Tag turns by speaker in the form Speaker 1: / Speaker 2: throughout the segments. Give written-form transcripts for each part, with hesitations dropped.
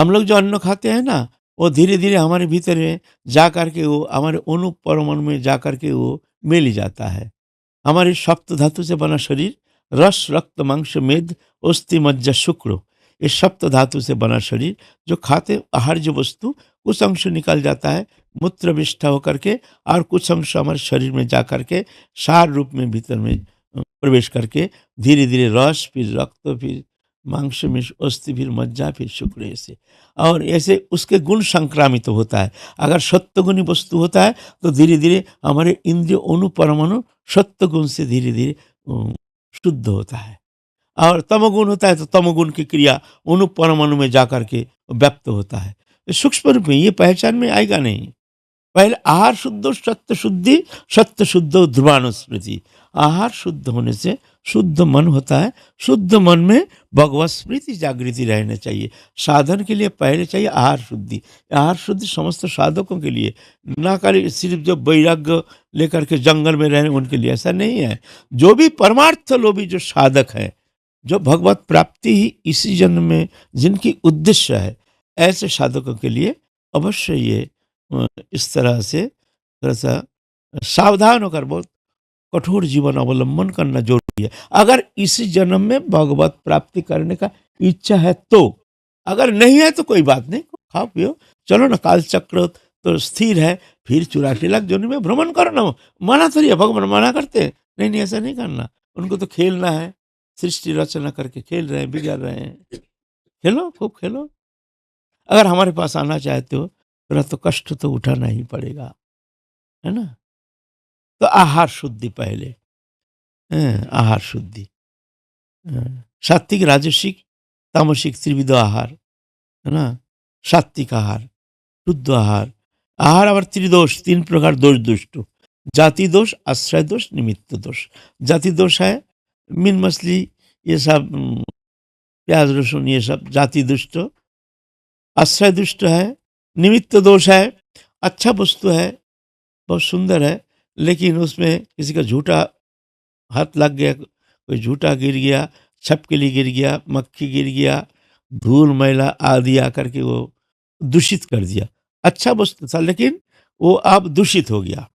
Speaker 1: हम लोग जो अन्न खाते हैं ना, वो धीरे-धीरे हमारे भीतर में जा कर के वो हमारे अणु परमाणु में जा कर के वो मिल जाता है। हमारे सप्त धातु से बना शरीर, रस, रक्त, मांस, मेद, अस्थि, मज्जा, शुक्र, ये सप्त धातु से बना शरीर, जो खाते आहार्य वस्तु कुछ अंश निकल जाता है मूत्र विष्ठा होकर के, और कुछ अंश हमारे शरीर में जा करके सार रूप में भीतर में प्रवेश करके धीरे धीरे रस, फिर रक्त, फिर मांस में अस्थि, फिर मज्जा, फिर शुक्र, ऐसे और ऐसे उसके गुण संक्रामित होता है। अगर सत्वगुणी वस्तु होता है तो धीरे धीरे हमारे इंद्रिय अणु परमाणु सत्व गुण से धीरे धीरे शुद्ध होता है, और तमोगुण होता है तो तमोगुण की क्रिया अणु परमाणु में जाकर के व्यक्त होता है। सूक्ष्म रूप में ये पहचान में आएगा नहीं। पहले आहार शुद्धो सत्य शुद्धि, सत्य शुद्धो ध्रुवानुस्मृति। आहार शुद्ध होने से शुद्ध मन होता है, शुद्ध मन में भगवत स्मृति जागृति रहना चाहिए। साधन के लिए पहले चाहिए आहार शुद्धि। आहार शुद्धि समस्त साधकों के लिए, ना कर सिर्फ जो वैराग्य लेकर के जंगल में रहने उनके लिए, ऐसा नहीं है। जो भी परमार्थ लोभी जो साधक है, जो भगवत प्राप्ति ही इसी जन्म में जिनकी उद्देश्य है, ऐसे साधकों के लिए अवश्य ये इस तरह से थोड़ा सा सावधान होकर बहुत कठोर जीवन अवलंबन करना जरूरी है, अगर इसी जन्म में भगवत प्राप्ति करने का इच्छा है तो। अगर नहीं है तो कोई बात नहीं, खाओ पियो, चलो ना, काल चक्र तो स्थिर है, फिर 84 लाख योनि में भ्रमण करो ना। मना थोड़ी है, भगवान मना करते हैं, नहीं नहीं ऐसा नहीं करना। उनको तो खेलना है, सृष्टि रचना करके खेल रहे हैं, बिगाड़ रहे हैं। खेलो, खूब खेलो। अगर हमारे पास आना चाहते हो, थोड़ा तो कष्ट तो उठाना ही पड़ेगा, है ना। तो आहार शुद्धि पहले, आहार शुद्धि, सात्विक, राजसिक, तामसिक त्रिविध आहार, है ना। सात्विक आहार, शुद्ध आहार। आहार और त्रिदोष, 3 प्रकार दोष दुष्ट। जाति दोष, आश्रय दोष, निमित्त दोष। जाति दोष है मीन मछली, ये सब प्याज लहसुन, ये सब जाति दुष्ट। आश्रय दुष्ट है। निमित्त दोष है, अच्छा वस्तु है, बहुत सुंदर है, लेकिन उसमें किसी का झूठा हाथ लग गया, कोई झूठा गिर गया, छपकली गिर गया, मक्खी गिर गया, धूल मैला आदि आकर के वो दूषित कर दिया। अच्छा वस्तु था लेकिन वो अब दूषित हो गया,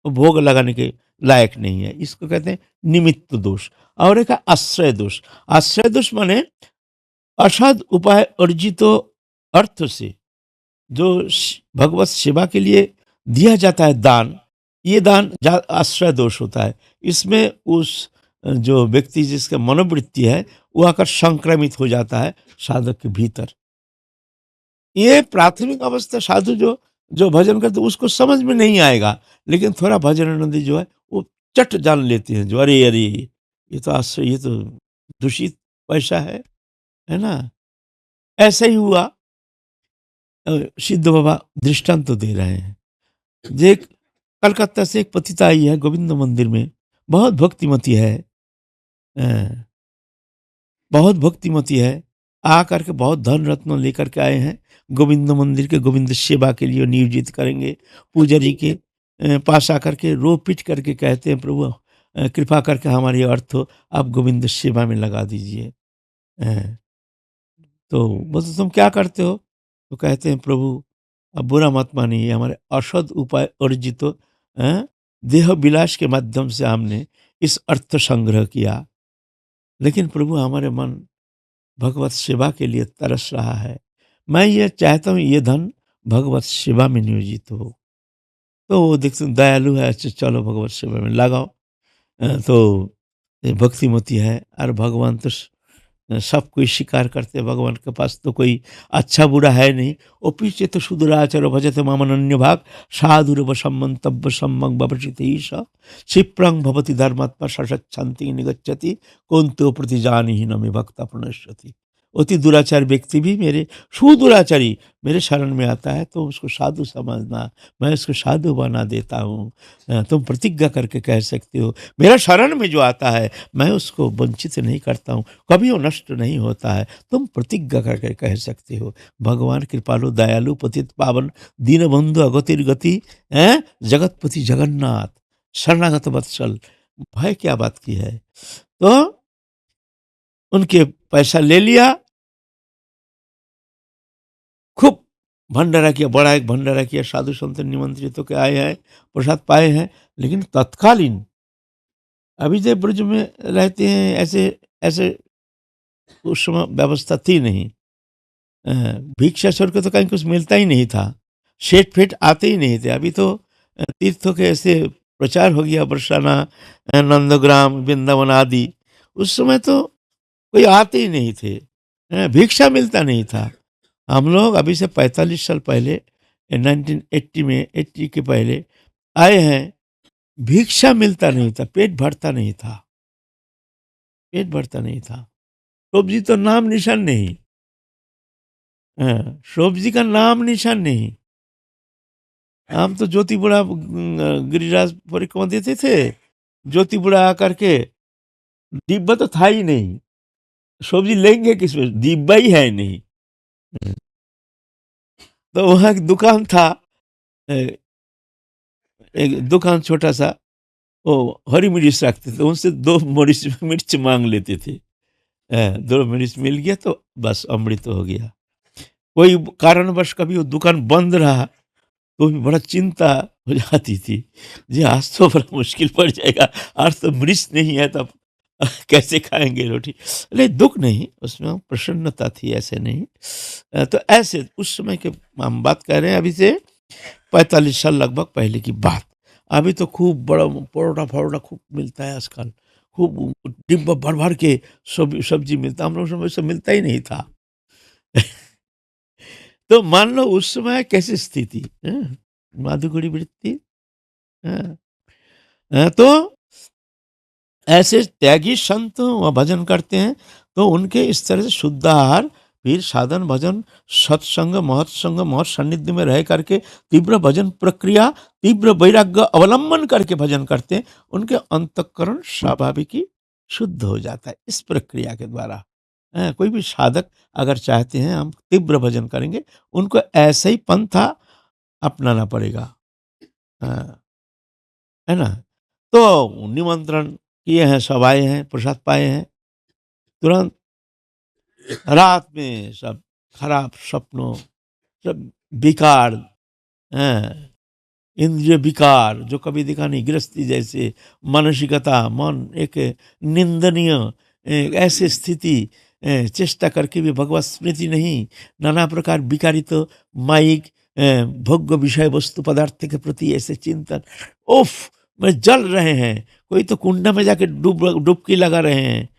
Speaker 1: वो भोग लगाने के लायक नहीं है, इसको कहते हैं निमित्त दोष। और एक है आश्रय दोष। आश्रय दोष माने असद उपाय अर्जित अर्थ से जो भगवत सेवा के लिए दिया जाता है दान, ये दान आश्रय दोष होता है। इसमें उस जो व्यक्ति जिसका मनोवृत्ति है वो आकर संक्रमित हो जाता है साधक के भीतर। ये प्राथमिक अवस्था साधु जो जो भजन करते उसको समझ में नहीं आएगा, लेकिन थोड़ा भजन नदी जो है वो चट जान लेते हैं, जो अरे अरे ये तो आश्रय, ये तो दूषित पैसा है ना। ऐसा ही हुआ। सिद्ध बाबा दृष्टांत तो दे रहे हैं। जे कलकत्ता से एक पतिता आई है गोविंद मंदिर में, बहुत भक्तिमती है, अ, बहुत भक्तिमती है। आ करके बहुत धन रत्न लेकर के आए हैं, गोविंद मंदिर के गोविंद सेवा के लिए नियोजित करेंगे। पुजारी के पास आकर के रो पीट करके कहते हैं, प्रभु कृपा करके हमारी अर्थ आप गोविंद सेवा में लगा दीजिए। अ, तो बोलते तुम क्या करते हो? तो कहते हैं, प्रभु अब बुरा मत मानिए, हमारे असद उपाय अर्जित देह विलास के माध्यम से हमने इस अर्थ संग्रह किया, लेकिन प्रभु हमारे मन भगवत सेवा के लिए तरस रहा है। मैं ये चाहता हूँ ये धन भगवत सेवा में नियोजित हो। तो वो देखते दयालु है, अच्छा चलो भगवत सेवा में लगाओ। तो ये भक्तिमती है, और भगवान तो सब कोई स्वीकार करते हैं, भगवान के पास तो कोई अच्छा बुरा है नहीं। ओ पीछे तो शुद्राचार भजते मामनन्य भाग साधुरव सम्मंतव्य सम्मंग बवचित ईश क्षिप्रंग भवति धर्मात्मा सशच्छांति निगच्छति कौंतो प्रति जानी ही नमे भक्ता प्रणश्यति। अति दुराचार व्यक्ति भी मेरे सुदुराचारी मेरे शरण में आता है तो उसको साधु समझना, मैं उसको साधु बना देता हूँ। तुम प्रतिज्ञा करके कह सकते हो, मेरा शरण में जो आता है मैं उसको वंचित नहीं करता हूँ, कभी वो नष्ट नहीं होता है। तुम प्रतिज्ञा करके कह सकते हो। भगवान कृपालु दयालु पतित पावन दीनबंधु अगतिर गति हैं, जगतपति जगन्नाथ शरणागत वत्सल, भय क्या बात की है। तो उनके पैसा ले लिया, भंडारा किया, बड़ा एक भंडारा किया, साधु संत निमंत्रित होकर आए हैं, प्रसाद पाए हैं। लेकिन तत्कालीन अभी जो ब्रज में रहते हैं ऐसे ऐसे उस समय व्यवस्था थी नहीं। अ, भिक्षा छोड़ के तो कहीं कुछ मिलता ही नहीं था। सेठ-फेठ आते ही नहीं थे। अभी तो तीर्थों के ऐसे प्रचार हो गया, बरसाना, नंदग्राम, वृंदावन आदि। उस समय तो कोई आते ही नहीं थे। भिक्षा मिलता नहीं था। हम लोग अभी से 45 साल पहले 1980 में 80 के पहले आए हैं, भिक्षा मिलता नहीं था, पेट भरता नहीं था, पेट भरता नहीं था। सब्जी तो नाम निशान नहीं। सब्जी का नाम निशान नहीं। हम तो ज्योति बुढ़ा गिरिराज परिक्रमा देते थे, ज्योति बुढ़ा आकर के डिब्बा तो था ही नहीं, सब्जी लेंगे किसमें, डिब्बा ही है नहीं। तो वहाँ एक दुकान था, अ, एक दुकान छोटा सा, वो हरी मिर्च रखते थे, उनसे 2 मिर्च मिर्च माँग लेते थे। 2 मिर्च मिल गया तो बस अमृत हो गया। कोई कारणवश कभी वो दुकान बंद रहा तो भी बड़ा चिंता हो जाती थी। जी आज तो बड़ा मुश्किल पड़ जाएगा, आज तो मिर्च नहीं है तब कैसे खाएँगे रोटी? नहीं दुःख नहीं, उसमें प्रसन्नता थी, ऐसे नहीं। तो ऐसे उस समय के हम बात कर रहे हैं, अभी से 45 साल लगभग पहले की बात। अभी तो खूब बड़ा परोठा-फरोठा खूब मिलता है आजकल। खूब डिब्बा भर-भर के सब्जी मिलता है। हम लोग समय सब मिलता ही नहीं था। तो मान लो उस समय कैसी स्थिति, माधुकरी वृत्ति। हाँ, तो ऐसे त्यागी संत व भजन करते हैं, तो उनके इस तरह से शुद्ध आहार, फिर साधन भजन, सत्संग, महत्संग, महत सानिध्य में रह करके तीव्र भजन प्रक्रिया, तीव्र वैराग्य अवलंबन करके भजन करते हैं, उनके अंतःकरण स्वाभाविक ही शुद्ध हो जाता है इस प्रक्रिया के द्वारा। कोई भी साधक अगर चाहते हैं हम तीव्र भजन करेंगे, उनको ऐसे ही पंथा अपनाना पड़ेगा। हाँ, है ना? तो निमंत्रण किए हैं, सब आए हैं, प्रसाद पाए हैं, तुरंत रात में सब खराब सपनों, सब विकार, हैं, इंद्रिय विकार जो कभी दिखा नहीं, गृहस्थी जैसे मानसिकता, मन एक निंदनीय ऐसी स्थिति, चेष्टा करके भी भगवत स्मृति नहीं, नाना प्रकार विकारित माइक, भोग्य विषय वस्तु पदार्थ के प्रति ऐसे चिंतन, उफ मैं जल रहे हैं। कोई तो कुंड में जाके डुबकी लगा रहे हैं।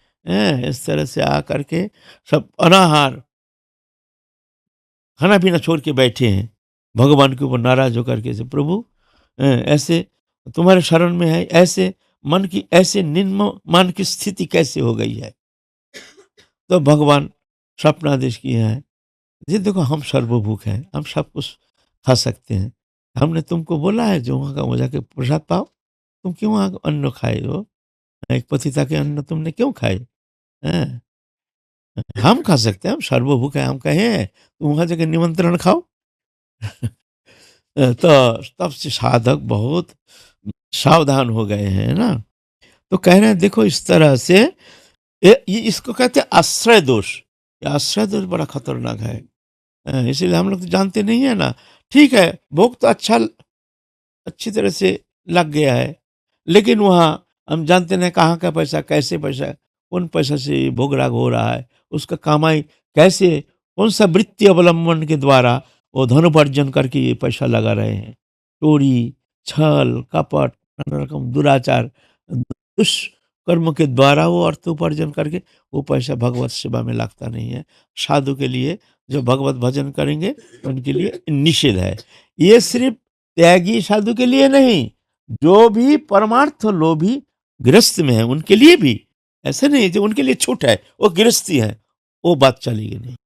Speaker 1: इस तरह से आ करके सब अनाहार खाना पीना छोड़ के बैठे हैं, भगवान के ऊपर नाराज होकर के, ऐसे प्रभु ऐसे तुम्हारे शरण में है, ऐसे मन की ऐसे निम्न मान की स्थिति कैसे हो गई है? तो भगवान स्वप्नादेश किए हैं, जी देखो हम सर्वभूख हैं, हम सब कुछ खा सकते हैं। हमने तुमको बोला है जो वहाँ का वो जाके प्रसाद पाओ, तुम क्यों वहाँ अन्न खाए हो? एक पतिता के अन्न तुमने क्यों खाए? हैं? हम खा सकते हैं, हम सर्वभूख हैं, हम कहे हैं, तुम वहाँ जाके निमंत्रण खाओ। तो तब से साधक बहुत सावधान हो गए हैं ना। तो कह रहे हैं देखो इस तरह से ये इसको कहते हैं आश्रय दोष। ये आश्रय दोष बड़ा खतरनाक है। इसीलिए हम लोग तो जानते नहीं है ना। ठीक है, भोग तो अच्छी तरह से लग गया है, लेकिन वहाँ हम जानते नहीं कहाँ का पैसा, कैसे पैसा, कौन पैसा से ये भोग राग हो रहा है, उसका कमाई कैसे, कौन सा वृत्ति अवलंबन के द्वारा वो धनोपार्जन करके ये पैसा लगा रहे हैं। चोरी, छल, कपट, नाना रकम दुराचार, दुष्कर्म के द्वारा वो अर्थ उपार्जन करके वो पैसा भगवत सेवा में लगता नहीं है। साधु के लिए जो भगवत भजन करेंगे उनके लिए निषेध है। ये सिर्फ त्यागी साधु के लिए नहीं, जो भी परमार्थ लोभी गृहस्थ में है उनके लिए भी, ऐसे नहीं जो उनके लिए छूट है, वो गृहस्थी है, वो बात चलेगी नहीं,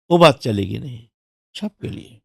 Speaker 1: वो बात चलेगी नहीं, सबके लिए।